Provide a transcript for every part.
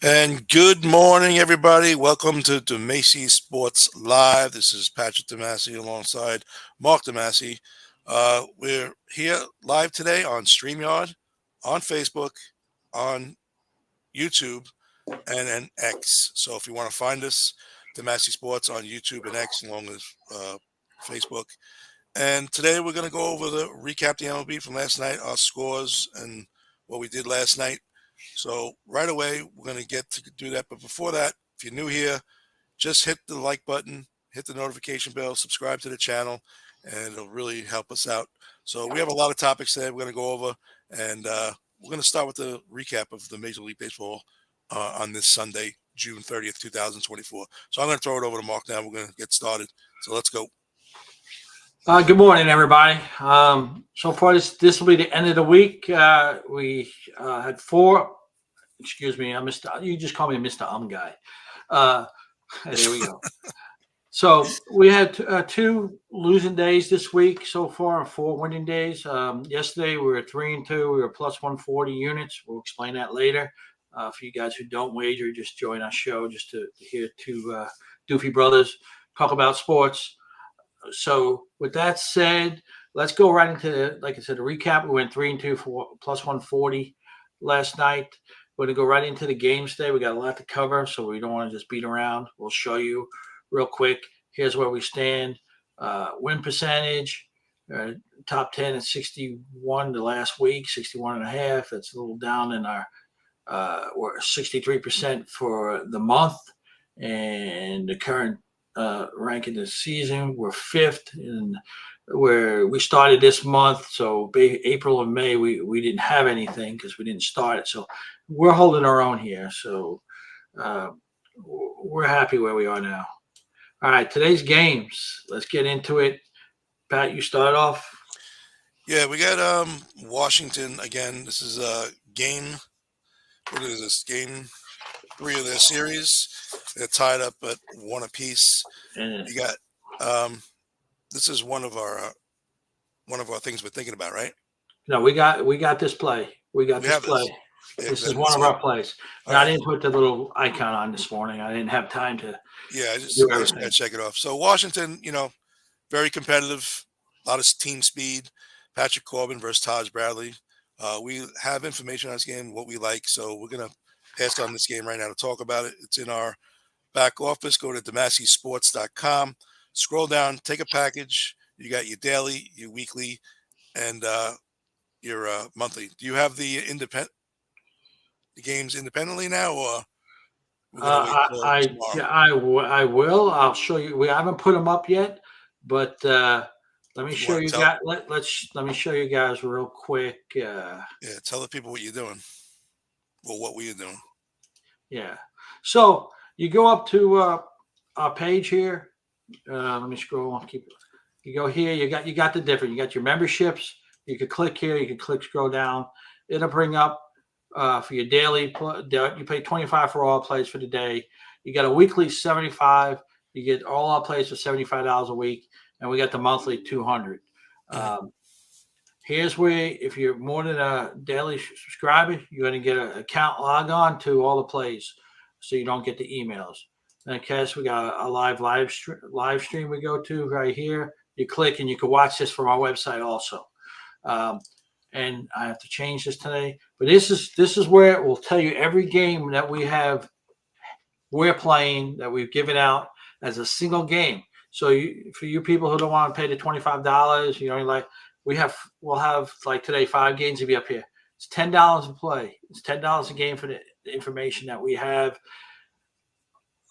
And good morning, everybody. Welcome to Macy Sports Live. This is Patrick DeMasi alongside Mark DeMasi. We're here live today on StreamYard, on Facebook, on YouTube, and X. So if you want to find us, DeMasi Sports on YouTube and X, along with Facebook. And today we're going to go over recap the MLB from last night, our scores, and what we did last night. So right away, we're going to get to do that. But before that, if you're new here, just hit the like button, hit the notification bell, subscribe to the channel, and it'll really help us out. So we have a lot of topics today we're going to go over, and we're going to start with the recap of the Major League Baseball on this Sunday, June 30th, 2024. So I'm going to throw it over to Mark now. We're going to get started. So let's go. Good morning, everybody. So far, this will be the end of the week. We had four. Excuse me, you just call me Mr. Guy. There we go. So we had two losing days this week so far, and 4 winning days. Yesterday we were 3-2. We were plus 140 units. We'll explain that later. For you guys who don't wager, just join our show just to hear two doofy brothers talk about sports. So with that said, let's go right into, like I said, a recap. We went 3-2 for plus 140 last night. We're going to go right into the games today. We got a lot to cover, so we don't want to just beat around. We'll show you real quick. Here's where we stand. Win percentage, top 10 at 61 the last week, 61.5. That's a little down in our we're 63% for the month, and the current rank in the season. We're 5th, and where we started this month. So April and May, we didn't have anything because we didn't start it. So we're holding our own here. So we're happy where we are now. All right, today's games. Let's get into it. Pat, you start off. Yeah, we got Washington again. This is a game. What is this? Game 3 of their series. They're tied up at 1 apiece. You got this is one of our things we're thinking about, right? No, we got this play. We got this play. Yeah, this is one of our plays. Now, I didn't put the little icon on this morning. I didn't have time to. Yeah, I just gotta check it off. So Washington, very competitive, a lot of team speed. Patrick Corbin versus Taj Bradley. We have information on this game, what we like, so we're gonna pass on this game right now to talk about it. It's in our back office. Go to DeMasiSports.com. Scroll down, take a package. You got your daily, your weekly, and your monthly. Do you have the games independently now, or I will. I'll show you. We haven't put them up yet, but let me show you guys. Let me show you guys real quick. Yeah, tell the people what you're doing. Well, what were you doing? Yeah. So you go up to our page here. Let me scroll on. You go here. You got the different. You got your memberships. You could click here. You could scroll down. It'll bring up for your daily. You pay $25 for all plays for the day. You got a weekly $75. You get all our plays for $75 a week, and we got the monthly $200. Here's where, if you're more than a daily subscriber, you're going to get an account log on to all the plays, so you don't get the emails. And in case we got a live stream we go to right here. You click and you can watch this from our website also. And I have to change this today, but this is where it will tell you every game that we're playing that we've given out as a single game. So for you people who don't want to pay the $25, we'll have like today 5 games to be up here. It's $10 a play. It's $10 a game for the information that we have.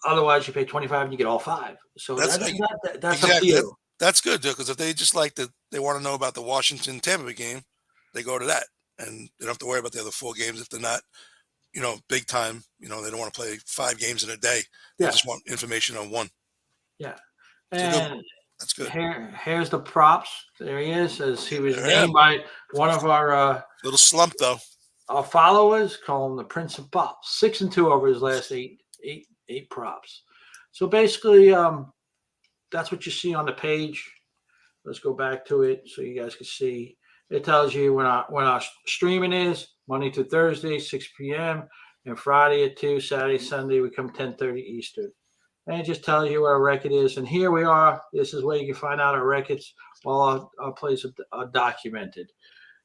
Otherwise, you pay $25 and you get all 5. So that's exactly up to you. That's good, because if they just they want to know about the Washington Tampa Bay game, they go to that, and they don't have to worry about the other 4 games if they're not, big time. They don't want to play 5 games in a day. They just want information on one. Yeah, and that's good. Here's the props. There he is. As he was named by one of our little slump though. Our followers call him the Prince of Pops. 6-2 over his last eight props. So basically, that's what you see on the page. Let's go back to it so you guys can see. It tells you when our streaming is Monday to Thursday, 6 p.m. and Friday at 2, Saturday, Sunday we come 10:30 Eastern. And it just tells you what our record is. And here we are. This is where you can find out our records. All our plays are documented.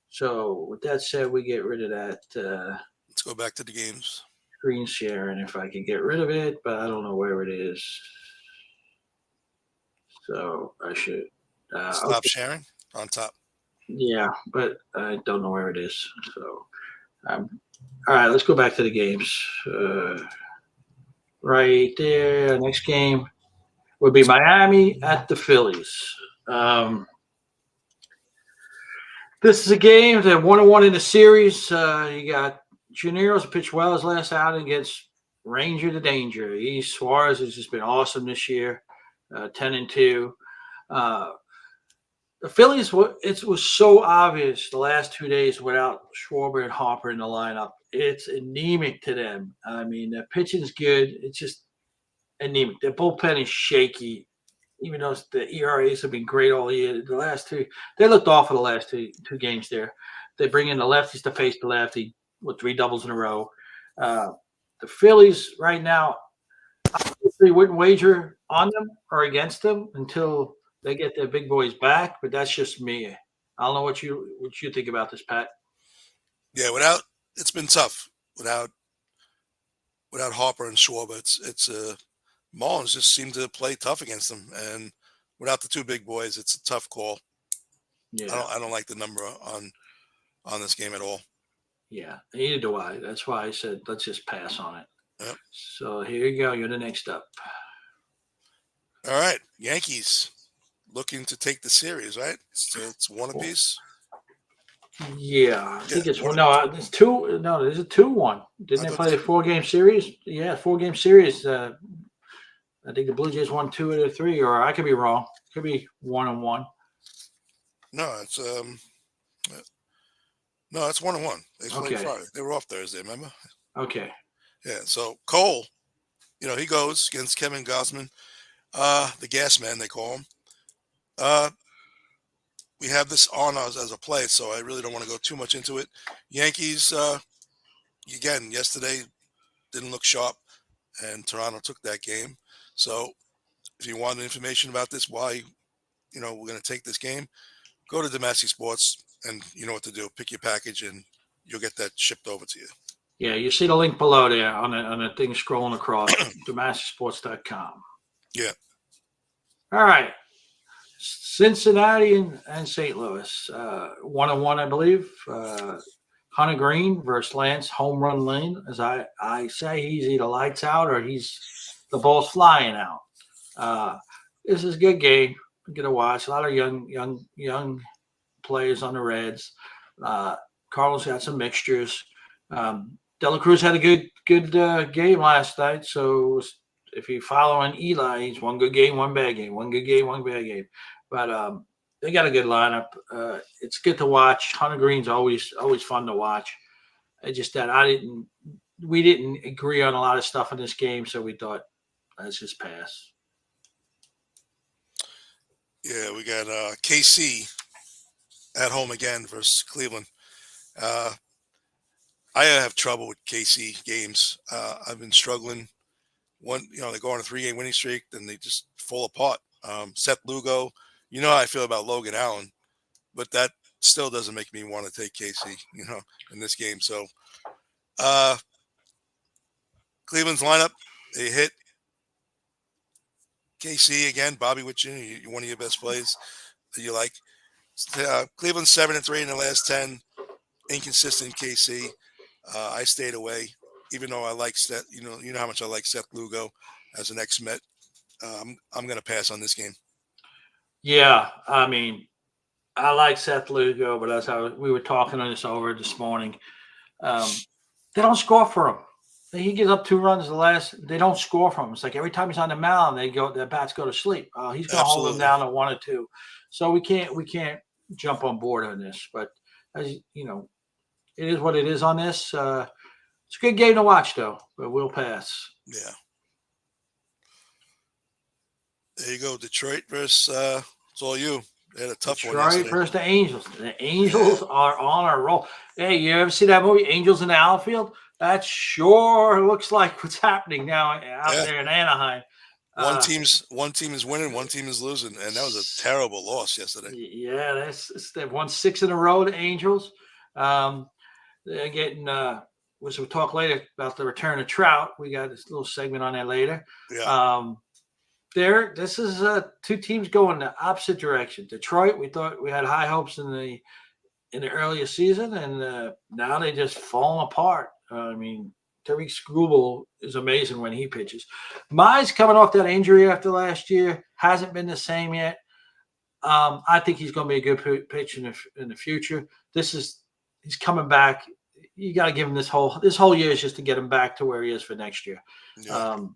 So with that said, we get rid of that Let's go back to the games. screen sharing if I can get rid of it, but I don't know where it is. So I should Stop sharing on top. Yeah, but I don't know where it is. So all right, let's go back to the games. Right there, next game would be Miami at the Phillies. This is a game that 1-1 in the series. You got Janero's pitched well his last outing against Ranger to Danger. Suarez has just been awesome this year, 10-2. The Phillies, it was so obvious the last 2 days without Schwarber and Harper in the lineup. It's anemic to them. I mean, the pitching's good. It's just anemic. Their bullpen is shaky, even though the ERAs have been great all year. The last two, they looked awful the last two games there. They bring in the lefties to face the lefty with 3 doubles in a row. The Phillies right now, they wouldn't wager on them or against them until they get their big boys back, but that's just me. I don't know what you think about this, Pat. Yeah, it's been tough without Harper and Schwarber. It's Mullins just seemed to play tough against them, and without the 2 big boys, it's a tough call. Yeah, I don't like the number on this game at all. Yeah, neither do I. That's why I said let's just pass on it. Yep. So here you go. You're the next up. All right, Yankees looking to take the series, right? So it's 1 apiece. Yeah, I think it's one. No, there's 2. No, there's a 2-1. Didn't they play a 4-game series? Yeah, 4-game series. I think the Blue Jays won 2 out of 3, or I could be wrong. Could be 1-1. No, it's 1-1. They played Friday. They were off Thursday, remember? Okay. Yeah. So Cole, he goes against Kevin Gausman, the gas man they call him. We have this on us as a play, so I really don't want to go too much into it. Yankees, again, yesterday didn't look sharp, and Toronto took that game. So if you want information about this, why, we're going to take this game, go to Demassey Sports, and you know what to do. Pick your package, and you'll get that shipped over to you. Yeah, you see the link below there on the thing scrolling across, DemasseySports.com. Yeah. All right. Cincinnati and St. Louis, 1-1, I believe. Hunter Green versus Lance Home Run Lane. As I say, he's either lights out or the ball's flying out. This is a good game. I'm gonna watch a lot of young players on the Reds. Carlos got some mixtures. De La Cruz had a good game last night. So if you follow on Eli, he's one good game, one bad game, one good game, one bad game. But they got a good lineup. It's good to watch. Hunter Green's always fun to watch. It's just that we didn't agree on a lot of stuff in this game, so we thought let's just pass. Yeah, we got KC at home again versus Cleveland. I have trouble with KC games. I've been struggling. They go on a 3-game winning streak, then they just fall apart. Seth Lugo, how I feel about Logan Allen, but that still doesn't make me want to take KC, in this game. So Cleveland's lineup, they hit KC again. Bobby Witt, one of your best plays that you like. Cleveland 7-3 in the last 10. Inconsistent KC. I stayed away, even though I like Seth. You know how much I like Seth Lugo as an ex-Met. I'm going to pass on this game. Yeah, I mean, I like Seth Lugo, but that's how we were talking on this over this morning. They don't score for him. He gives up 2 runs they don't score from him. It's like every time he's on the mound, their bats go to sleep. He's going to hold them down to 1 or 2. So we can't jump on board on this. But as you know, it is what it is on this. It's a good game to watch, though. But we'll pass. Yeah. There you go, Detroit versus it's all you. They had a tough one Detroit yesterday. versus the Angels. The Yeah, Angels are on a roll. Hey, you ever see that movie, Angels in the Outfield? That sure looks like what's happening now out yeah. there in Anaheim. Uh, One team is winning, one team is losing, and that was a terrible loss yesterday. yeah, they've won 6 in a row. The Angels. They're getting. We'll talk later about the return of Trout. We got this little segment on that later. Yeah, Um, this is two teams going the opposite direction. Detroit, we thought we had high hopes in the earlier season, and now they just falling apart. I mean, Tariq Skubal is amazing when he pitches. Mize coming off that injury after last year hasn't been the same yet. I think he's going to be a good pitch in the future. He's coming back. You got to give him this whole year is just to get him back to where he is for next year. yeah. Um,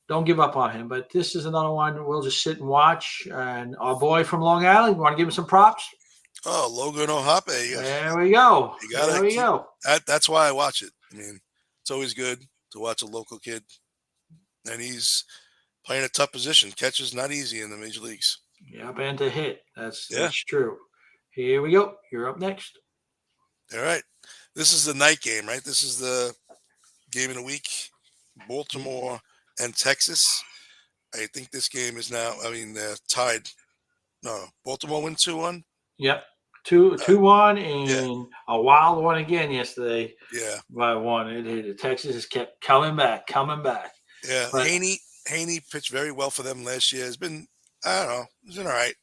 don't give up on him. But this is another one we'll just sit and watch. And our boy from Long Island, you want to give him some props? Oh, Logan Ohape. There we go. You There gotta we keep go. that's why I watch it. I mean, it's always good to watch a local kid, and he's playing a tough position. Catch is not easy in the major leagues. Yep, and to hit. That's Yeah. true. Here we go. You're up next. All right. This is the night game, right? This is the game of the week. Baltimore and Texas. I think this game is now. I mean, they're tied. No, Baltimore win 2-1. Yep. 2-1 Yeah, and a wild one again yesterday yeah, by one. Texas has kept coming back. yeah. But Haney pitched very well for them last year. It's been, I don't know, it's been all right.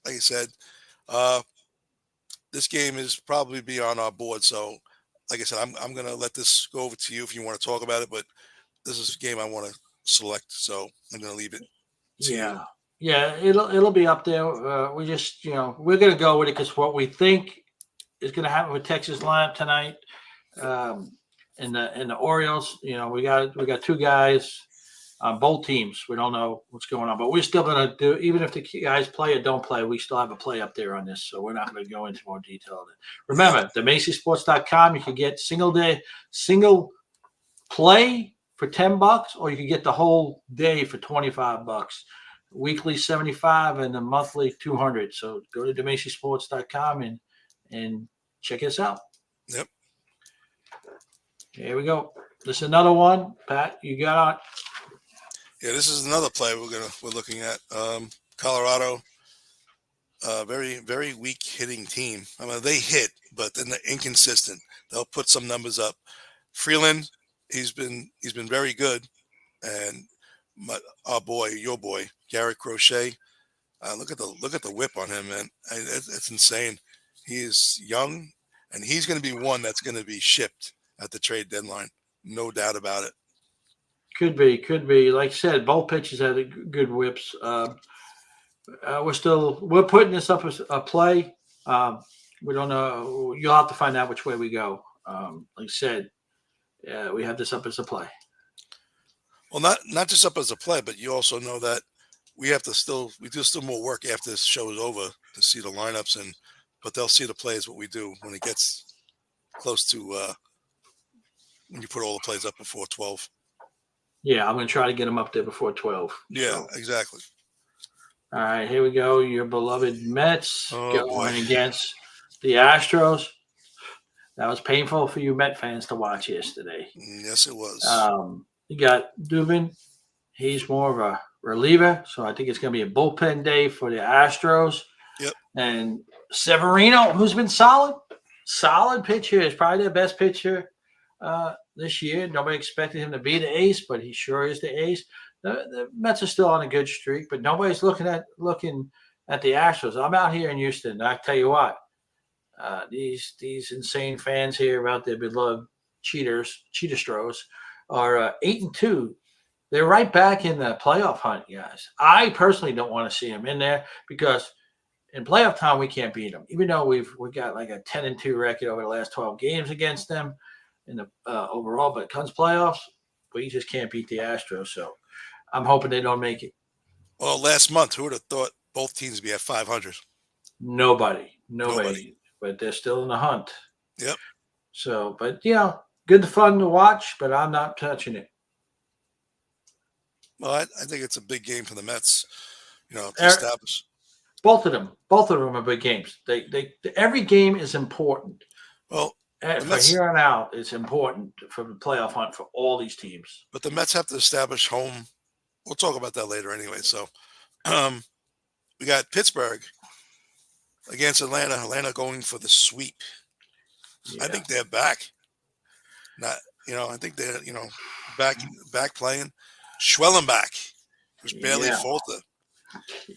Like I said, uh, this game is probably be on our board. So, like I said, I'm gonna let this go over to you if you want to talk about it. But this is a game I want to select, so I'm gonna leave it to you. yeah, yeah, it'll be up there. We just we're gonna go with it because what we think is gonna happen with Texas lineup tonight, and the Orioles. We got two guys on both teams. We don't know what's going on, but we're still gonna do even if the guys play or don't play. We still have a play up there on this, so we're not gonna go into more detail on it. Yeah, Remember, the MacySports.com. You can get single play for $10, or you can get the whole day for $25. Weekly 75 and the monthly 200. So go to DeMacySports.com and check us out. yep. Here we go. This is another one, Pat. You got on. Yeah, this is another play we're looking at. Colorado, very very weak hitting team. I mean, they hit, but then they're inconsistent. They'll put some numbers up. Freeland, he's been very good, and your boy Garrett Crochet. Look at the whip on him, man. It's insane. He is young, and he's going to be one that's going to be shipped at the trade deadline, no doubt about it. Could be. Like I said, both pitches had good whips. We're putting this up as a play. We don't know. You'll have to find out which way we go. Like I said, we have this up as a play. Well, not just up as a play, but you also know that we do still more work after this show is over to see the lineups, but they'll see the plays what we do when it gets close to when you put all the plays up before 12. Yeah, I'm going to try to get them up there before 12. Yeah, So. exactly. All right, here we go. Your beloved Mets Oh, going boy. against the Astros. That was painful for you Met fans to watch yesterday. Yes, it was. You got Dubin. He's more of a reliever, so I think it's going to be a bullpen day for the Astros. Yep. And Severino, who's been solid pitcher, is probably their best pitcher this year. Nobody expected him to be the ace, but he sure is the ace. The Mets are still on a good streak, but nobody's looking at the Astros. I'm out here in Houston. I tell you what, these insane fans here about their beloved Cheetastros are 8-2. They're right back in the playoff hunt, guys. I personally don't want to see them in there because in playoff time we can't beat them, even though we've got like a 10-2 record over the last 12 games against them in the overall. But it comes playoffs, we just can't beat the Astros. So I'm hoping they don't make it. Well, last month, who would have thought both teams would be at 500? Nobody. But they're still in the hunt. Yep. So, but good fun to watch, but I'm not touching it. Well, I think it's a big game for the Mets, to establish. Both of them are big games. Every game is important. Well, the For Mets, here on out, it's important for the playoff hunt for all these teams. but the Mets have to establish home. We'll talk about that later anyway. So, um, we got Pittsburgh against Atlanta. Atlanta going for the sweep. I Yeah, think they're back. Not, I think they're, back playing. Schwellenbach was barely yeah, falter.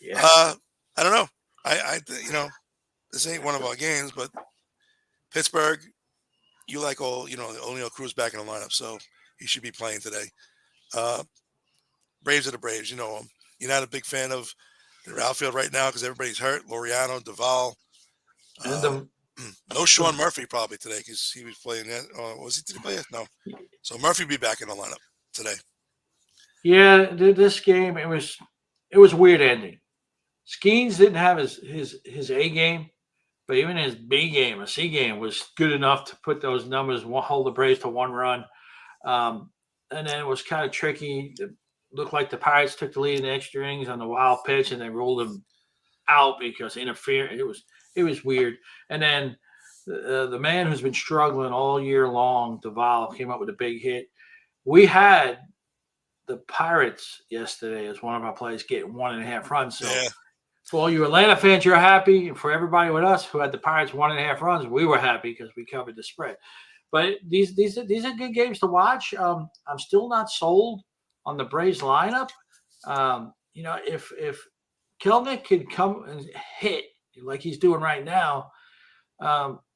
yeah. I don't know. This ain't one of our games, but Pittsburgh, you like O'Neal Cruz back in the lineup, so he should be playing today. Uh, Braves are the Braves. You know them. You're not a big fan of their outfield right now because everybody's hurt. Laureano, Duvall. And Uh, no Sean Murphy probably today because he was playing that. Was he today play? No. So Murphy be back in the lineup today. yeah, this game it was weird ending. Skeens didn't have his A game, but even his B game, a C game, was good enough to put those numbers, hold the Braves to 1 run. And then it was kind of tricky. It looked like the Pirates took the lead in the extra innings on the wild pitch, and they ruled him out because interference. It was weird. And then the man who's been struggling all year long, Duvall, came up with a big hit. We had the Pirates yesterday as one of our players getting 1.5 runs. So Yeah. for all you Atlanta fans, you're happy. And for everybody with us who had the Pirates 1.5 runs, we were happy because we covered the spread. But these are good games to watch. I'm still not sold on the Braves lineup. If Kelnick could come and hit like he's doing right now,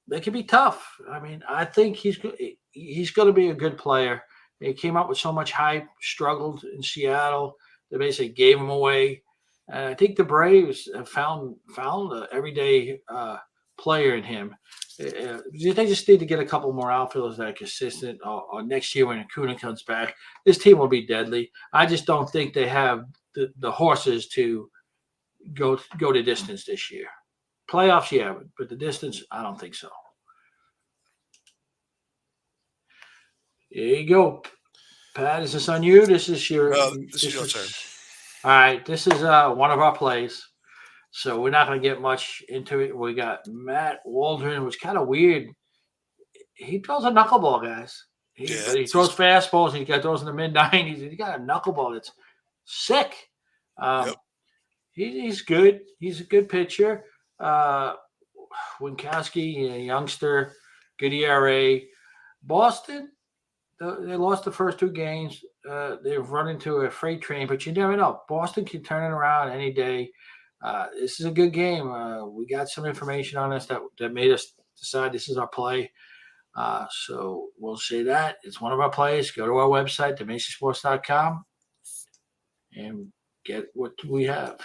they could be tough. I mean, I think he's going to be a good player. He came out with so much hype, struggled in Seattle. They basically gave him away. I think the Braves have found an everyday player in him. They just need to get a couple more outfielders that are consistent. Or next year when Acuna comes back, this team will be deadly. I just don't think they have the horses to go the distance this year. Playoffs, yeah, but the distance, I don't think so. There you go, Pat. Is this on you? This is your. No, this is your turn. All right. This is one of our plays. So we're not going to get much into it. We got Matt Waldron, which kind of weird. He throws a knuckleball, guys. But he throws fastballs. He got those in the mid-90s. He got a knuckleball that's sick. Yep. He's good. He's a good pitcher. Winkowski, a youngster, good ERA. Boston, they lost the first 2 games. They've run into a freight train, but you never know. Boston can turn it around any day. This is a good game. We got some information on us that made us decide this is our play. So we'll say that. It's one of our plays. Go to our website, themacysports.com, and get what we have.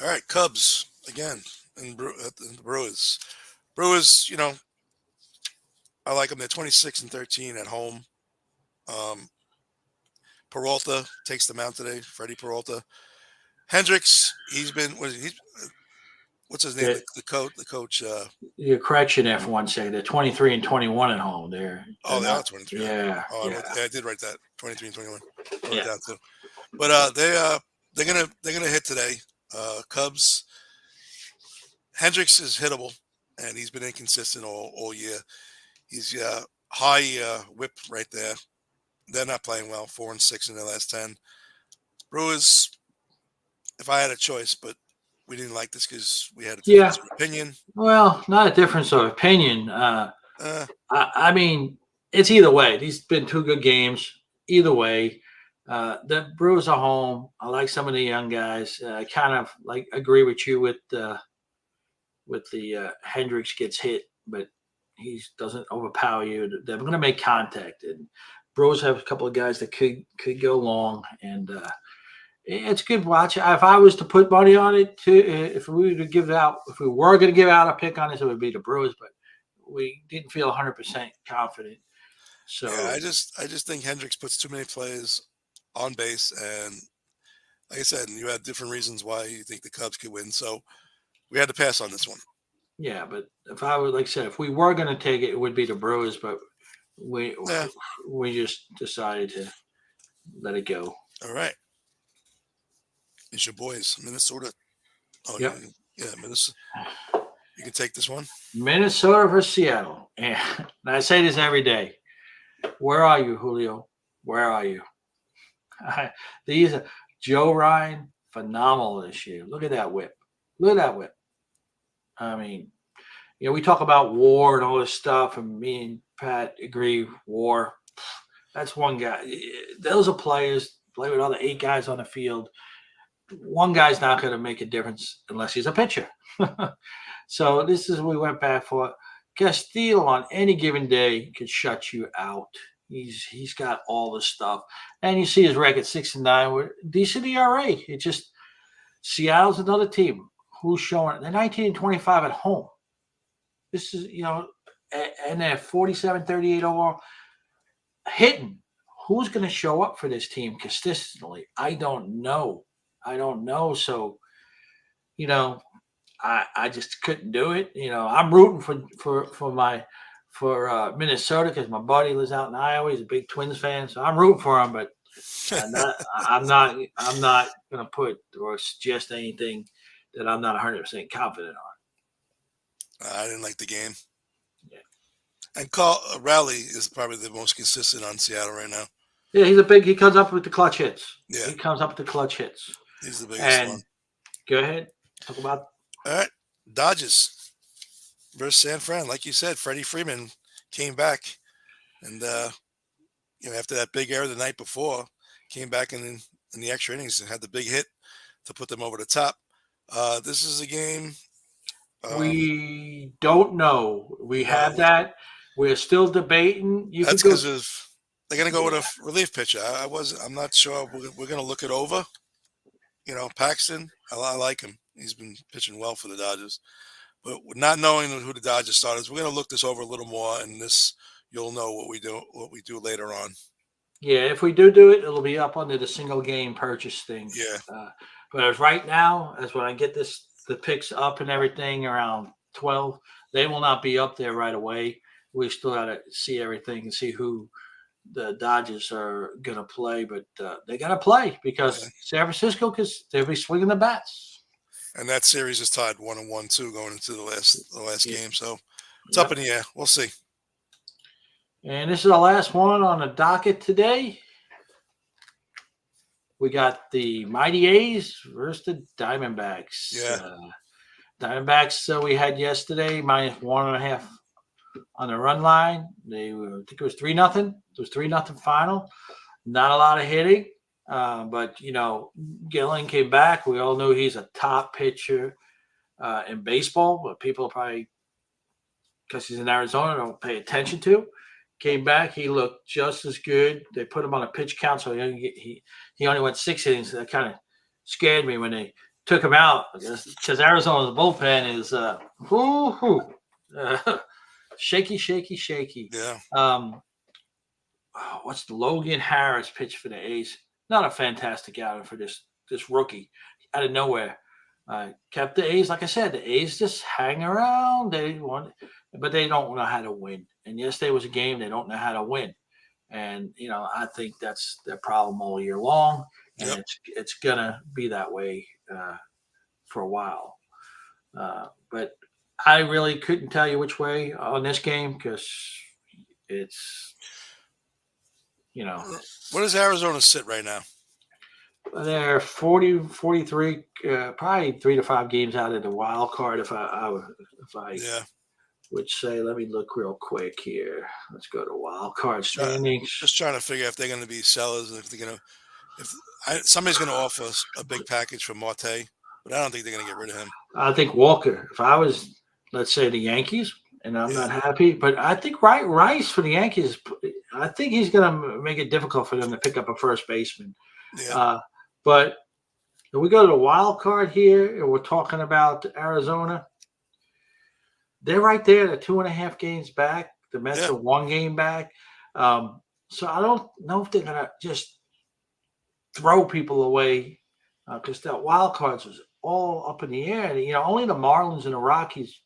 All right, Cubs again and the Brewers. Brewers, I like them. They're 26-13 at home. Peralta takes them out today. Freddie Peralta. Hendricks, he's been what's his name? The coach. Your correction there for 1 second. They're 23-21 at home. They are 23. Yeah. I did write that 23-21. Wrote it down too. But they're gonna hit today. Cubs. Hendricks is hittable, and he's been inconsistent all year. He's high whip right there. They're not playing well. 4-6 in their last 10. Brewers. If I had a choice, but we didn't like this because we had a difference of opinion. Well, not a difference of opinion. I mean, it's either way. These have been 2 good games. Either way, the Brewers are home. I like some of the young guys. I kind of agree with you with the Hendricks gets hit, but he doesn't overpower you. They're going to make contact, and Brewers have a couple of guys that could go long, and it's good watch. If I was to put money on it, if we were going to give out a pick on this, it would be the Brewers, but we didn't feel 100% confident. So yeah, I just think Hendricks puts too many plays on base, and like I said, you had different reasons why you think the Cubs could win. So we had to pass on this one. Yeah, but if I would, like I said, if we were going to take it, it would be the Brewers, but we just decided to let it go. All right. It's your boys, Minnesota Oh, Yep. yeah. Minnesota. You can take this one. Minnesota versus Seattle. And I say this every day. Where are you, Julio? Where are you? These are Joe Ryan, phenomenal this year. Look at that whip. Look at that whip. I mean, we talk about war and all this stuff, and me and Pat agree. War. That's one guy. Those are players. Play with other 8 guys on the field. One guy's not going to make a difference unless he's a pitcher. So this is what we went back for. Castillo on any given day could shut you out. He's got all the stuff, and you see his record 6-9 with decent ERA. It just Seattle's another team who's showing they're 19-25 at home. This is and they're 47-38 overall hitting. Who's going to show up for this team consistently? I don't know. So I just couldn't do it. I'm rooting for Minnesota because my buddy lives out in Iowa. He's a big Twins fan, so I'm rooting for him. But I'm not going to put or suggest anything that I'm not 100% confident on. I didn't like the game. Yeah. And Carl Rowley is probably the most consistent on Seattle right now. Yeah, he comes up with the clutch hits. Yeah. He comes up with the clutch hits. He's the biggest one. Go ahead. Talk about. All right. Dodgers versus San Fran. Like you said, Freddie Freeman came back. And, after that big error the night before, came back in the extra innings and had the big hit to put them over the top. This is a game. We don't know. We have that. We're still debating. That's because they're going to go with a relief pitcher. I'm not sure. We're going to look it over. Paxton, I like him. He's been pitching well for the Dodgers. But not knowing who the Dodgers starters, we're going to look this over a little more, and you'll know what we do later on. Yeah, if we do it, it'll be up under the single game purchase thing. Yeah. But as right now, as when I get the picks up and everything around 12, they will not be up there right away. We still got to see everything and see who the Dodgers are going to play, but they got to play because San Francisco, because they'll be swinging the bats. And that series is tied 1-1 too going into the last game. So it's up in the air. We'll see. And this is our last one on the docket today. We got the Mighty A's versus the Diamondbacks. Yeah. Diamondbacks we had yesterday, -1.5 on the run line. I think it was 3-0. It was 3-0 final. Not a lot of hitting. But, Gillen came back. We all know he's a top pitcher in baseball, but people probably, because he's in Arizona, don't pay attention to. Came back. He looked just as good. They put him on a pitch count, so he only went 6 innings. That kind of scared me when they took him out because Arizona's bullpen is shaky. Yeah. What's the Logan Harris pitch for the A's? Not a fantastic outing for this rookie out of nowhere. Kept the A's, like I said, the A's just hang around. They want, but they don't know how to win. And yesterday was a game they don't know how to win. And I think that's their problem all year long, and it's gonna be that way for a while. But I really couldn't tell you which way on this game because it's Where does Arizona sit right now? They're 40, 43, probably 3 to 5 games out of the wild card. If I would say, let me look real quick here. Let's go to wild card standings. Just trying to figure out if they're going to be sellers and if they're going to. Somebody's going to offer us a big package for Marte, but I don't think they're going to get rid of him. I think Walker. If I was, let's say, the Yankees, and I'm not happy, but I think Rice for the Yankees. I think he's going to make it difficult for them to pick up a first baseman. Yeah. But if we go to the wild card here, and we're talking about Arizona, they're right there. They're 2.5 games back. The Mets are 1 game back. So I don't know if they're going to just throw people away because that wild cards was all up in the air. And, only the Marlins and the Rockies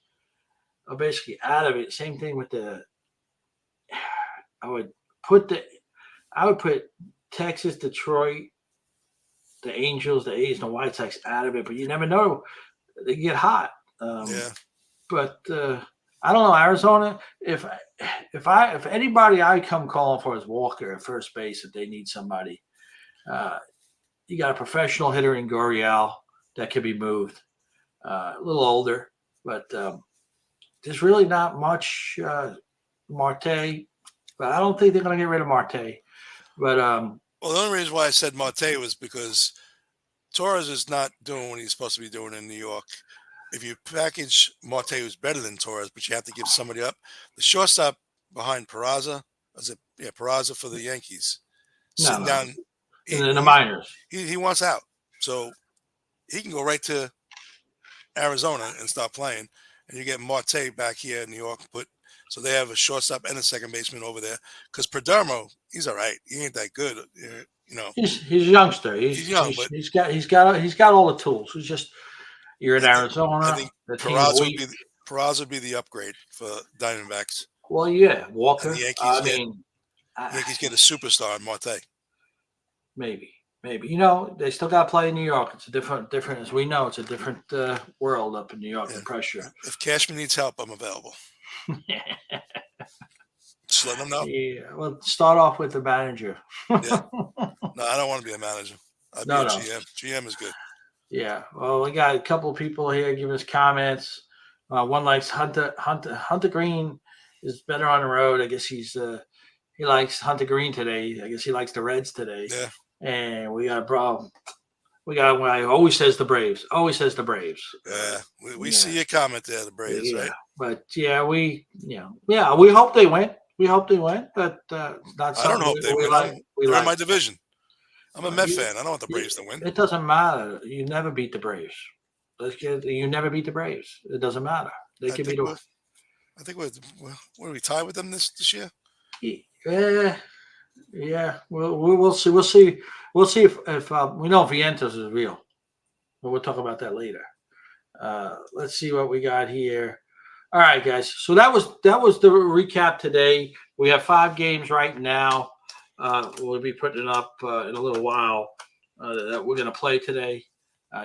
are basically out of it. Same thing with I would put Texas, Detroit, the Angels, the A's, and the White Sox out of it. But you never know. they get hot. Yeah. But I don't know Arizona. If anybody I come calling for is Walker at first base, if they need somebody, uh, you got a professional hitter in Gurriel that can be moved. A little older, but there's really not much Marte. But I don't think they're going to get rid of Marte. But Well, the only reason why I said Marte was because Torres is not doing what he's supposed to be doing in New York. If you package Marte, who's better than Torres, but you have to give somebody up, the shortstop behind Peraza, is it? Yeah, Peraza for the Yankees, no, sitting no, down. in the minors. He wants out, so he can go right to Arizona and start playing, and you get Marte back here in New York. So they have a shortstop and a second baseman over there. Because Perdomo, he's all right. He ain't that good, you know. He's a youngster. He's young, but He's got all the tools. He's just you're in I Arizona. think The team's Peraza weak. would be the upgrade for Diamondbacks, Well, yeah, and Walker. the I mean, Yankees get a superstar in Marte. maybe. You know, they still got to play in New York. It's a different. As we know, it's a different world up in New York. Yeah. The pressure. If Cashman needs help, I'm available. Just let him know. Yeah. Well, start off with the manager. Yeah. No, I don't want to be a manager. I'd be a No. GM. GM is good. Yeah. Well, we got a couple of people here giving us comments. One likes Hunter Green is better on the road. I guess he likes Hunter Green today. I guess he likes the Reds today. Yeah. And we got a problem. We got one always says the Braves. Always says the Braves. Yeah. We see your comment there, the Braves, yeah. right? But yeah, we hope they win. We hope they win, but not I don't something hope they we win. like. They're in my division. I'm a Met fan. I don't want the Braves to win. It doesn't matter. You never beat the Braves. You never beat the Braves. It doesn't matter. They can beat them. I think we're we tied with them this year? Yeah. We'll see. We'll see. We'll see if we know if Vientos is real. But we'll talk about that later. Let's see what we got here. All right, guys. So that was the recap today. We have 5 games right now. We'll be putting it up in a little while that we're going to play today.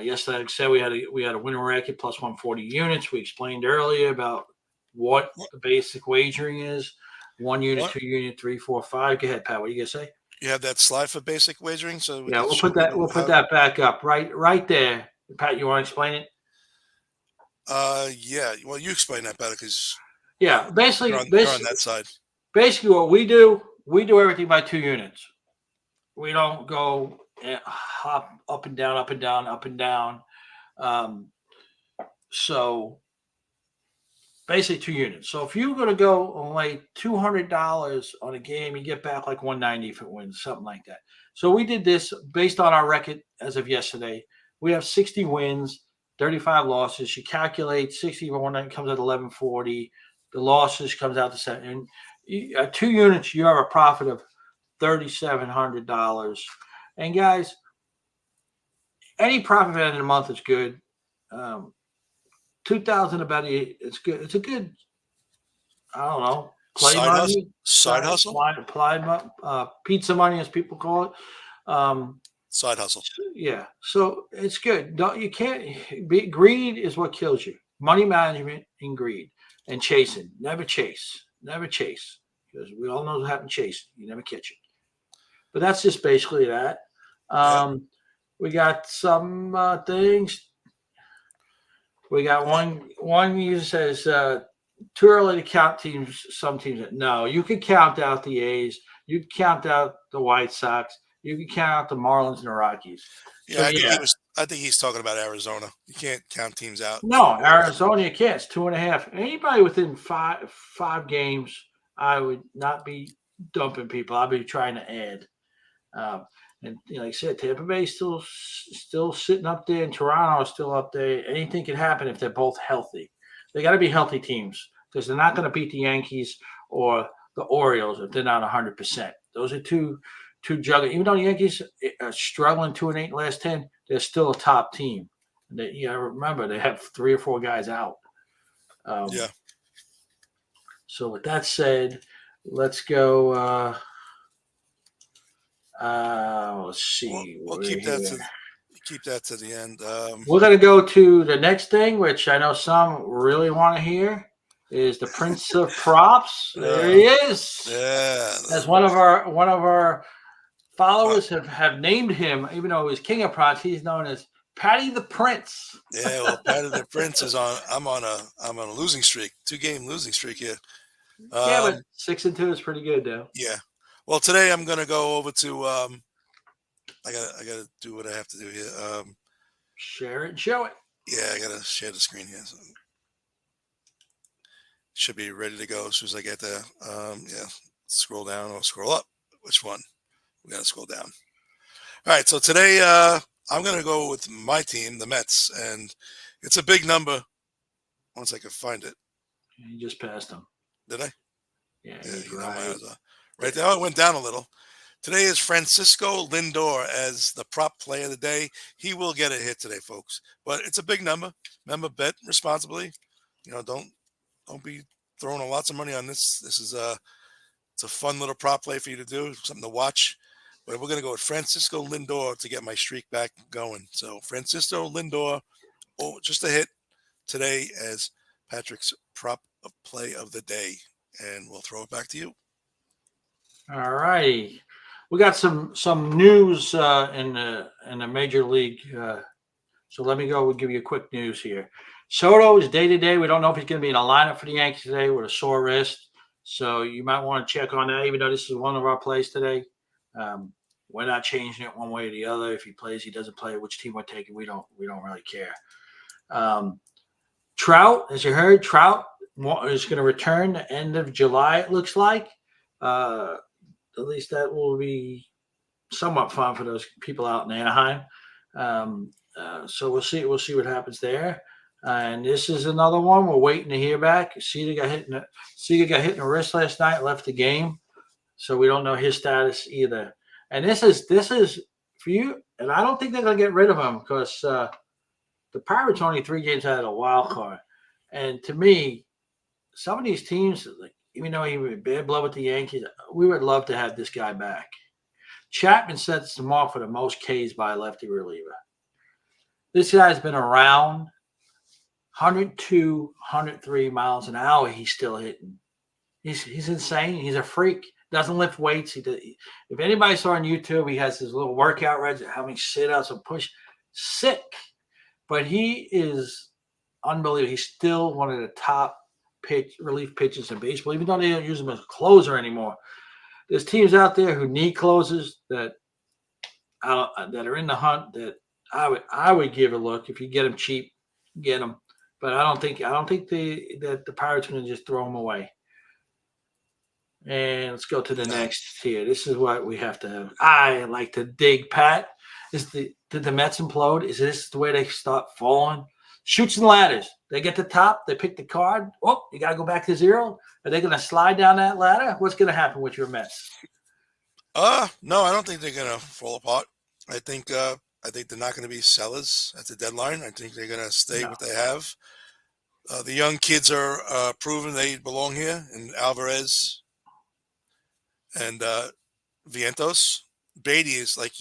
Yesterday, like I said, we had a winning record plus 140 units. We explained earlier about what the basic wagering is: 1 unit, 2 unit, 3, 4, 5. Go ahead, Pat. What are you gonna say? You have that slide for basic wagering, so yeah, we'll put that. We'll put that back up right there. Pat, you want to explain it? Yeah. Well, you explain that better because basically, you're on that side. Basically, what we do everything by 2 units. We don't go hop up and down, up and down, up and down. So basically 2 units. So if you're going to go and lay $200 on a game, you get back like 190 if it wins, something like that. So we did this based on our record as of yesterday. We have 60 wins, 35 losses. You calculate 60 for 190 comes at 1140. The losses comes out to 7. And 2 units, you have a profit of $3,700. And guys, any profit at the end of the month is good. 2,000 about it's good. It's a good, I don't know, play side money, side hustle, pizza money as people call it. Side hustle. Yeah, so it's good. You can't be greed is what kills you. Money management and greed and chasing. Never chase because we all know what happens chasing. You never catch it. But that's just basically that. We got some things. We got one user says too early to count teams. Some teams, no, you can count out the A's. You can count out the White Sox. You can count out the Marlins and the Rockies. Yeah, I think he's talking about Arizona. You can't count teams out. No, Arizona you can't. It's 2.5. Anybody within five games, I would not be dumping people. I'd be trying to add. And like I said, Tampa Bay still sitting up there, and Toronto is still up there. Anything can happen if they're both healthy. They got to be healthy teams because they're not going to beat the Yankees or the Orioles if they're not 100%. Those are two juggling. Even though the Yankees are struggling 2-8 last 10, they're still a top team. Remember they have 3 or 4 guys out. So with that said, let's go. Let's see. We'll keep keep that to the end. We're going to go to the next thing, which I know some really want to hear, is the Prince of Props. There he is. Yeah. As one of our followers have named him, even though he's King of Props, he's known as Patty the Prince. Yeah, well, Patty the Prince is on. I'm on a losing streak, 2-game losing streak here. Yeah, but 6-2 is pretty good, though. Yeah. Well, today I'm gonna go over to. I gotta do what I have to do here. Share it and show it. Yeah, I gotta share the screen here. So should be ready to go as soon as I get there. Yeah. Scroll down or scroll up. Which one? We gotta scroll down. All right. So today, I'm gonna go with my team, the Mets, and it's a big number. Once I can find it. You just passed him. Did I? Yeah, Yeah, he's you know, right. right there. Oh, it went down a little. Today is Francisco Lindor as the prop play of the day. He will get a hit today, folks. But it's a big number. Remember, bet responsibly. You know, don't be throwing lots of money on this. This is it's a fun little prop play for you to do, something to watch. But we're gonna go with Francisco Lindor to get my streak back going. So Francisco Lindor, oh, just a hit today as Patrick's prop of play of the day. And we'll throw it back to you. All righty. We got some news in the major league. So let me go. We'll give you a quick news here. Soto is day to day. We don't know if he's going to be in a lineup for the Yankees today with a sore wrist. So you might want to check on that. Even though this is one of our plays today, we're not changing it one way or the other. If he plays, he doesn't play. Which team we're taking, we don't really care. Trout, as you heard, Trout is going to return the end of July. It looks like. At least that will be somewhat fun for those people out in Anaheim. So we'll see what happens there. And this is another one we're waiting to hear back. Seager got hit in the wrist last night, left the game, so we don't know his status either. And this is for you. And I don't think they're going to get rid of him because the Pirates are only 3 games out of the wild card. And to me, some of these teams, like, even though he was bad blood with the Yankees, we would love to have this guy back. Chapman sets them off for the most Ks by a lefty reliever. This guy's been around 102, 103 miles an hour. He's still hitting. He's insane. He's a freak. Doesn't lift weights. If anybody saw on YouTube, he has his little workout regimen, having sit-ups and push. Sick. But he is unbelievable. He's still one of the top relief pitchers in baseball, even though they don't use him as a closer anymore. There's teams out there who need closers that are in the hunt that I would give a look. If you get them cheap, get them. But I don't think that the Pirates are going to just throw them away. And let's go to the next here. This is what we have to have. I like to dig, Pat. Did the Mets implode? Is this the way they start falling? Shoots and ladders. They get to the top. They pick the card. Oh, you got to go back to zero. Are they going to slide down that ladder? What's going to happen with your Mets? No, I don't think they're going to fall apart. I think they're not going to be sellers at the deadline. I think they're going to stay what they have. The young kids are proven they belong here, and Alvarez and Vientos. Beatty is like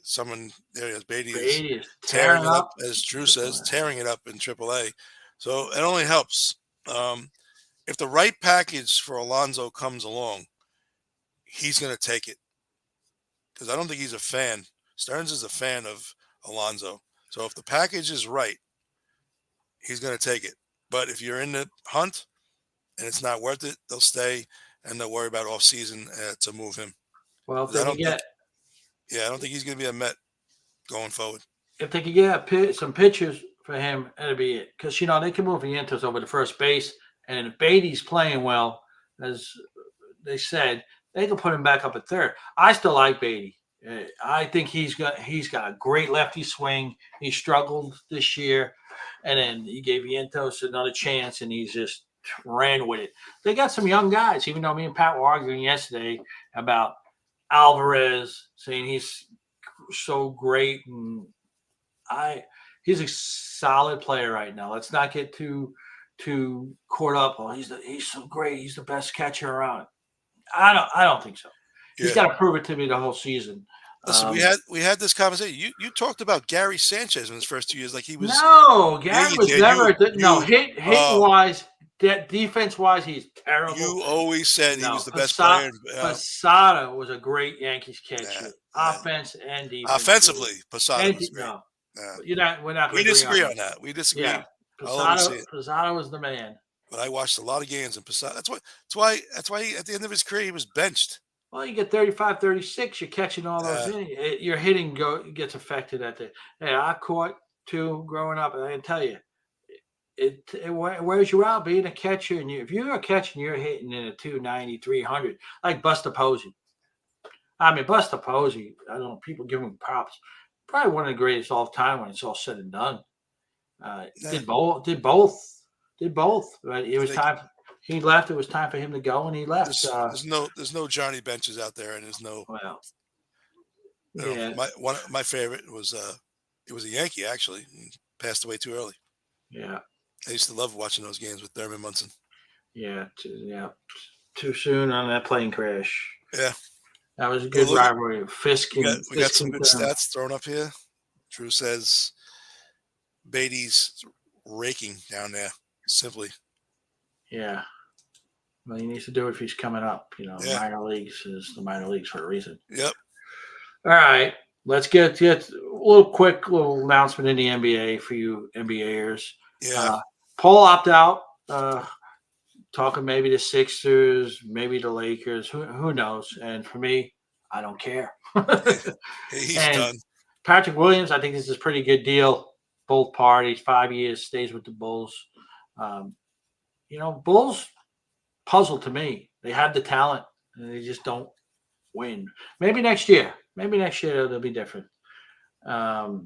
someone there. Beatty is tearing it up, as Drew says, tearing it up in AAA. So it only helps. If the right package for Alonso comes along, he's going to take it. Because I don't think he's a fan. Stearns is a fan of Alonso. So if the package is right, he's going to take it. But if you're in the hunt and it's not worth it, they'll stay and they'll worry about off season to move him. Well, if they can get. I don't think he's going to be a Met going forward. If they could get some pitchers for him, that'd be it. Because, they can move Vientos over to first base. And if Beatty's playing well, as they said, they can put him back up at third. I still like Beatty. I think he's got a great lefty swing. He struggled this year. And then he gave Vientos another chance, and he just ran with it. They got some young guys, even though me and Pat were arguing yesterday about Alvarez, saying he's so great, and he's a solid player right now. Let's not get too caught up. Oh, he's so great. He's the best catcher around. I don't think so. He's got to prove it to me the whole season. Listen, we had this conversation. You talked about Gary Sanchez in his first 2 years, like he was. No, Yeah, Gary you was did. never. No, You hitting oh, wise, defense wise, he's terrible. you always said he No, was the best player. Posada was a great Yankees Yeah, catcher, and offense and defense. offensively, Posada was great. No, Yeah. we're not going We to agree on disagree that. on that. We disagree. Yeah, I'll always say it. Posada was the man. But I watched a lot of games in Posada. That's why at the end of his career he was benched. Well, you get 35, 36, you're catching all those Uh, innings. Your hitting gets affected at the. Hey, I caught two growing up, and I can tell you, it wears you out being a catcher. And if you're a catcher and you're hitting in a 290, 300, like Buster Posey. I mean, Buster Posey, I don't know, people give him props. Probably one of the greatest all time when it's all said and done. yeah, Did both. But it I was think time. He left. It was time for him to go, and he left. there's no Johnny Benches out there, and there's no. Well, You know, yeah, my favorite was it was a Yankee actually. He passed away too early. yeah, I used to love watching those games with Thurman Munson. yeah, too soon on that plane crash. Yeah. That was a Well, good look at, rivalry. Fisk we got and we got Fisk some and good stats thrown up here. Drew says Beatty's raking down there. Simply. Yeah. Well, he needs to do it if he's coming up. Yeah. Minor leagues is the minor leagues for a reason. Yep. All right. Let's get a little announcement in the NBA for you NBAers. Yeah. Paul opt out. Talking maybe the Sixers, maybe the Lakers. Who knows? And for me, I don't care. He's and done. Patrick Williams, I think this is a pretty good deal. Both parties, 5 years, stays with the Bulls. Bulls puzzle to me. They have the talent, and they just don't win. Maybe next year. They'll be different. Let's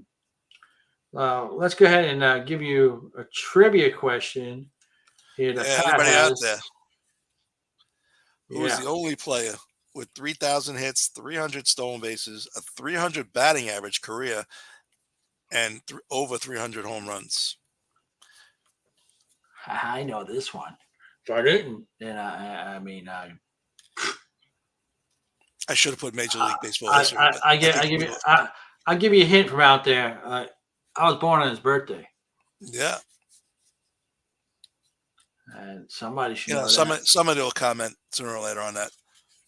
go ahead and give you a trivia question here. Anybody out there? Who is Yeah. the only player with 3,000 hits, 300 stolen bases, a 300 batting average career, and over 300 home runs? I know this one. If I didn't, then I should have put Major League Baseball history. I'll give you a hint from out there. I was born on his birthday. Yeah. And somebody should know that. Somebody will comment sooner or later on that.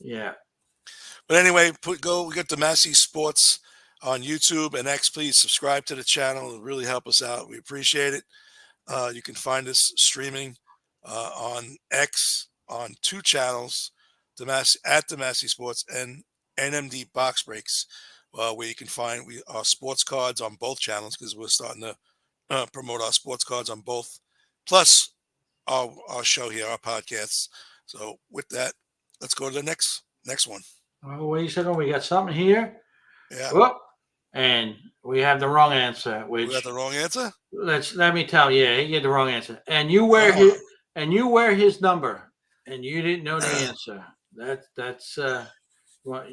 Yeah. But anyway, we got the Massey Sports on YouTube and X. Please subscribe to the channel. It'll really help us out. We appreciate it. You can find us streaming on X on 2 channels, at the Massey Sports and NMD Box Breaks, where you can find our sports cards on both channels because we're starting to promote our sports cards on both. Plus our show here, our podcasts. So with that, let's go to the next one. Oh, wait a second. We got something here. Yeah. Whoop. And we have the wrong answer. We got the wrong answer? Let me tell you, you get the wrong answer. And you wear his number, and you didn't know the answer. That's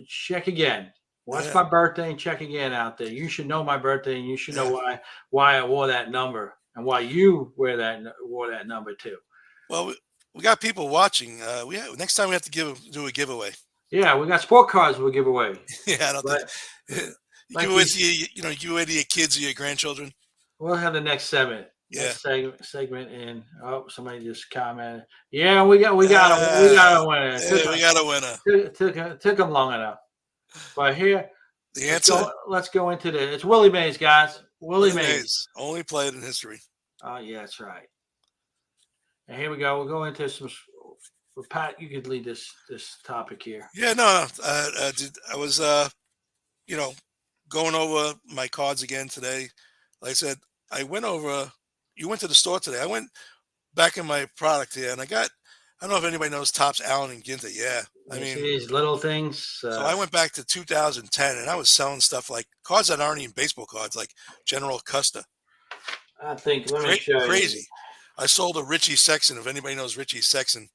check again. Watch my birthday and check again out there. You should know my birthday, and you should know why I wore that number and why you wore that number too. Well, we got people watching. Next time we have to do a giveaway. Yeah, we got sport cards we'll give away. Yeah, I don't think. You give away to your kids or your grandchildren. We'll have the next segment. Yeah. Segment in. Oh, somebody just commented. Yeah, we got a winner. Yeah, we got a winner. Took them long enough. But here, the answer. Let's go into it's Willie Mays, guys. Willie Mays, only played in history. Oh yeah, that's right. And here we go. We'll go into some. Well, Pat, you could lead this topic here. Yeah, no. I was going over my cards again today. Like I said, you went to the store today. I went back in my product here, and I don't know if anybody knows Topps Allen and Ginter. Yeah. I mean, these little things. So I went back to 2010, and I was selling stuff like cards that aren't even baseball cards, like General Custer. I think, let me show you. Crazy. I sold a Richie Sexton, if anybody knows Richie Sexton.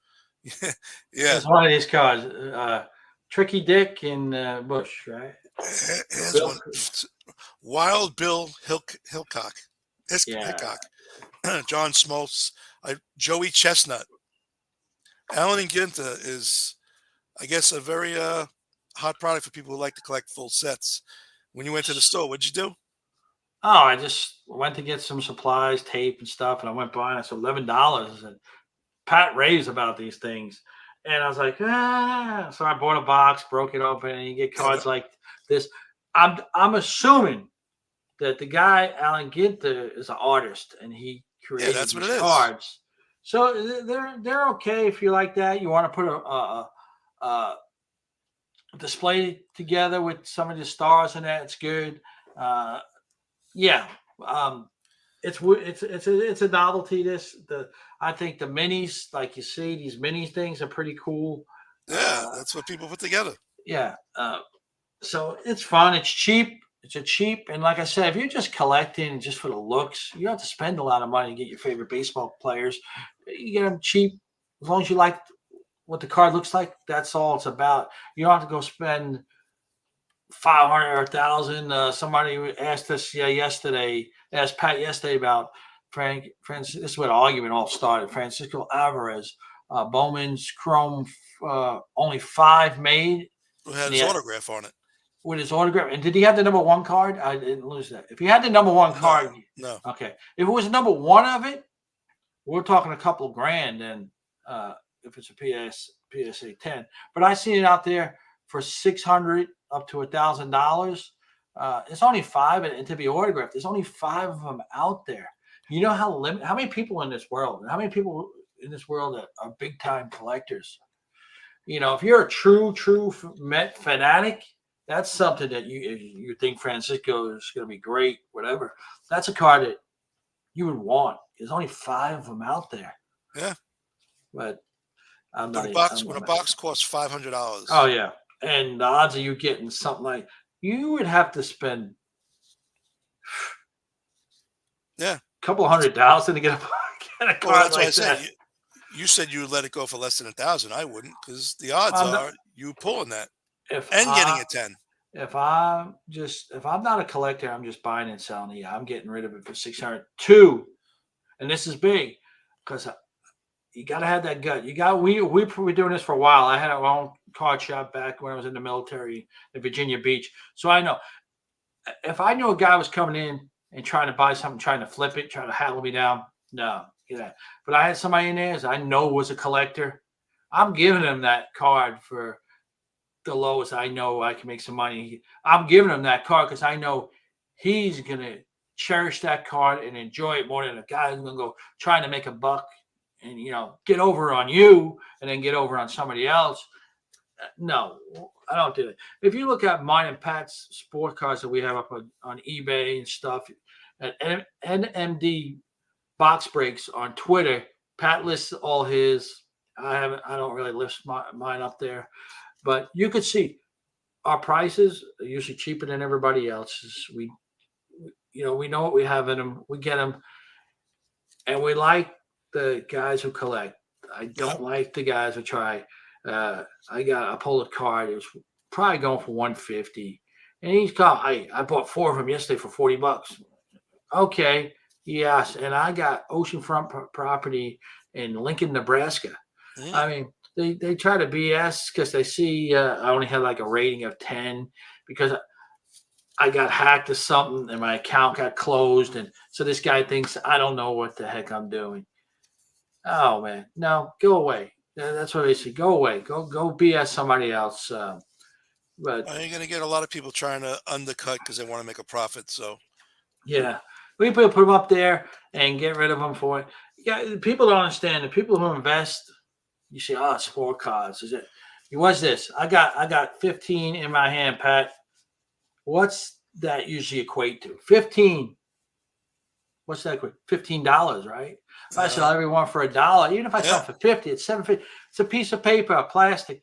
Yeah. It's one of these cards. Tricky Dick and Bush, right? Here's one. Wild Bill Hickok. John Smoltz. Joey Chestnut. Allen and Ginter is, I guess, a very hot product for people who like to collect full sets. When you went to the store, what'd you do? Oh, I just went to get some supplies, tape and stuff, and I went by and I said $11. And Pat raves about these things. And I was like, ah. So I bought a box, broke it open, and you get Yeah, cards like this. I'm assuming that the guy Alan Ginter is an artist and he yeah, created that's what it these is. cards. So they're okay if you like that. You want to put a display together with some of the stars in that. It's good. Uh, yeah, um, it's a novelty. I think the minis, like you see, these mini things are pretty cool. Yeah, Uh, that's what people put together. yeah, so it's fun. It's cheap. It's a cheap, and like I said, if you're just collecting just for the looks, you don't have to spend a lot of money to get your favorite baseball players. You get them cheap as long as you like what the card looks like. That's all it's about. You don't have to go spend 500 or 1,000. Somebody asked us yesterday, asked Pat yesterday about This is where the argument all started. Francisco Alvarez, Bowman's Chrome, only 5 made, Who had and his he had, autograph on it? with his autograph. And did he have the number 1 card? I didn't lose that. If he had the number 1 No, card, no. okay. If it was number 1 of it, we're talking a couple of grand. And if it's a PSA 10, but I seen it out there for 600 up to $1,000. It's only 5, and to be autographed, there's only 5 of them out there. You know how many people in this world, how many people in this world that are big time collectors? You know, if you're a true Met fanatic, that's something that you think Francisco is going to be great, whatever. That's a card that you would want. There's only 5 of them out there, Yeah, but I'm when not. a box I'm when a not box messing. costs Oh $500. yeah, and the odds of you getting something like you would have to spend Yeah, a couple that's, 100,000 to get a well, card that's why I like said that. you said you would let it go for less than 1,000. I wouldn't, because the odds I'm not, are you pulling that if and getting I a 10. if I'm not a collector, I'm just buying and selling it. I'm getting rid of it for 602, and this is big because you got to have that gut. We were doing this for a while. I had our own card shop back when I was in the military in Virginia Beach, so I know if I knew a guy was coming in and trying to buy something, trying to flip it, trying to haggle me down, no, yeah. But I had somebody in there as I know was a collector. I'm giving him that card for the lowest. I know I can make some money. I'm giving him that card because I know he's gonna cherish that card and enjoy it more than a guy who's gonna go trying to make a buck and get over on you and then get over on somebody else. No, I don't do it. If you look at mine and Pat's sport cards that we have up on eBay and stuff, at NMD Box Breaks on Twitter, Pat lists all his. I don't really list mine up there, but you could see our prices are usually cheaper than everybody else's. We know what we have in them. We get them, and we like the guys who collect. I Yep. don't like the guys who try. I pulled a card. It was probably going for 150, and he's got. I bought 4 of them yesterday for $40. Okay, yes, and I got oceanfront property in Lincoln, Nebraska. Mm, I mean, they try to BS because they see I only had like a rating of 10 because I got hacked or something and my account got closed, and so this guy thinks I don't know what the heck I'm doing. Oh man, no, go away. That's what they say. Go away. Go BS somebody else. But well, you're going to get a lot of people trying to undercut because they want to make a profit. So, yeah, we put them up there and get rid of them for it. Yeah, people don't understand. The people who invest, you say, oh, sport cards. Is it? What's this? I got 15 in my hand, Pat. What's that usually equate to? 15. What's that equate? $15, right? If I sell uh, everyone for $1, even if I sell yeah, them for 50, it's 750. It's a piece of paper, a plastic.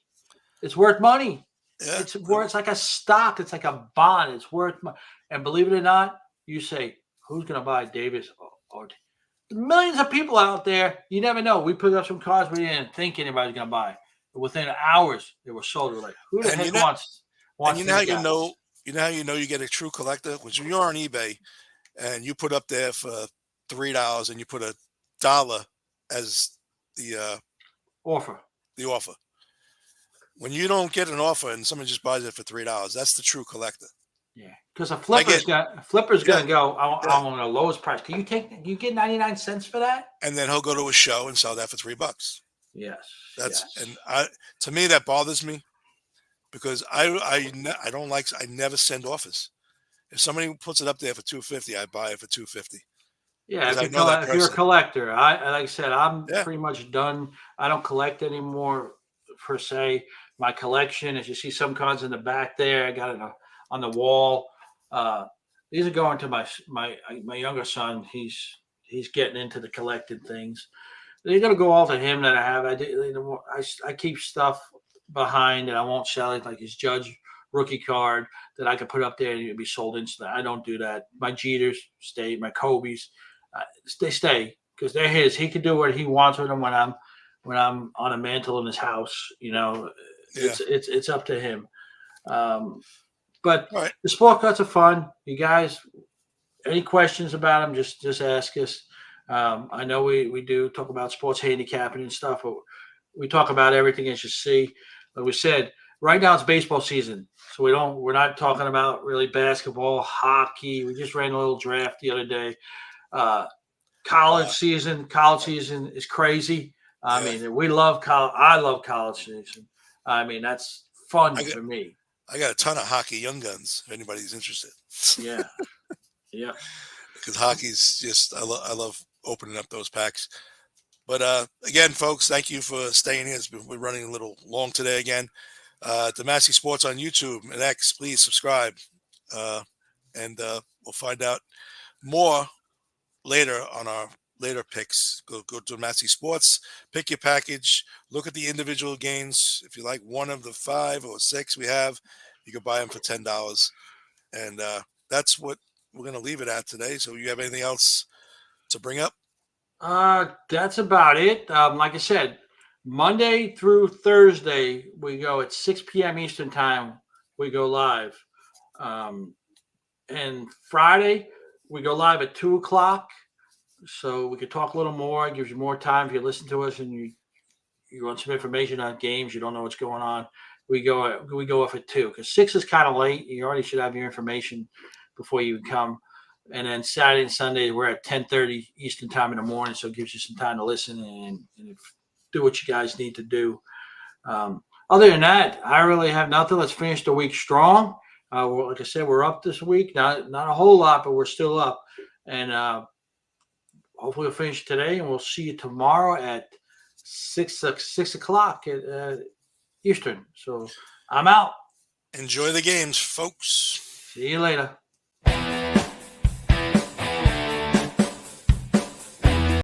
It's worth money. yeah. It's like a stock. It's like a bond. It's worth money. And believe it or not, you say, who's going to buy Davis or millions of people out there? You never know. We put up some cars we didn't think anybody's going to buy. But within hours, they were sold. We're like, who the And heck wants you know how these you guys? know, you get a true collector, which when you're on eBay and you put up there for $3 and you put $1 as the Offer. the offer. When you don't get an offer and someone just buys it for $3, that's the true collector. Yeah, because a I get flipper's yeah, gonna go. yeah, I want the lowest price. Can you take? You get 99 cents for that? and then he'll go to a show and sell that for $3. Yes, That's and yes. to me that bothers me because I don't like I never send offers. If somebody puts it up there for 250, I buy it for 250 Yeah, because I know that if you're a person. collector, like I said, I'm Yeah, pretty much done. I don't collect anymore per se. My collection, as you see, some cards in the back there, I got it on the wall. Uh, these are going to my younger son. He's getting into the collected things. They're gonna go all to him that I have. I keep stuff behind that I won't sell it, like his Judge rookie card that I could put up there and it'd be sold instantly. I don't do that. My Jeters stay, my Kobe's, they stay because they're his. He can do what he wants with them when I'm on a mantle in his house. yeah. It's up to him. Um, but All right. the sport cards are fun. You guys, any questions about them, just ask us. I know we do talk about sports handicapping and stuff, but we talk about everything as you see. Like we said, right now it's baseball season, so we're not talking about really basketball, hockey. We just ran a little draft the other day. Uh, Uh, college season is crazy. I yeah. mean, we love college. I love college season. I mean, that's fun I got for me. I got a ton of hockey young guns if anybody's interested. Yeah, yeah. Because hockey's just I love opening up those packs. But again, folks, thank you for staying here. We're running a little long today again. Demassey Sports on YouTube and X, please subscribe. Uh, and we'll find out more later on our later picks. Go to Demassey Sports, pick your package, look at the individual games. If you like one of the 5 or 6 we have, you can buy them for $10. And that's what we're going to leave it at today. So you have anything else to bring up? That's about it. Like I said, Monday through Thursday, we go at 6 p.m. Eastern time. We go live. Um, and Friday, we go live at 2 o'clock. So we could talk a little more. It gives you more time if you listen to us and you want some information on games. You don't know what's going on. We go off at 2 because 6 is kind of late. You already should have your information before you come. And then Saturday and Sunday we're at 10:30 Eastern time in the morning, so it gives you some time to listen and do what you guys need to do. Other than that, I really have nothing. Let's finish the week strong. Like I said, we're up this week. Not a whole lot, but we're still up. And hopefully we'll finish today, and we'll see you tomorrow at 6 o'clock at Eastern. So I'm out. Enjoy the games, folks. See you later.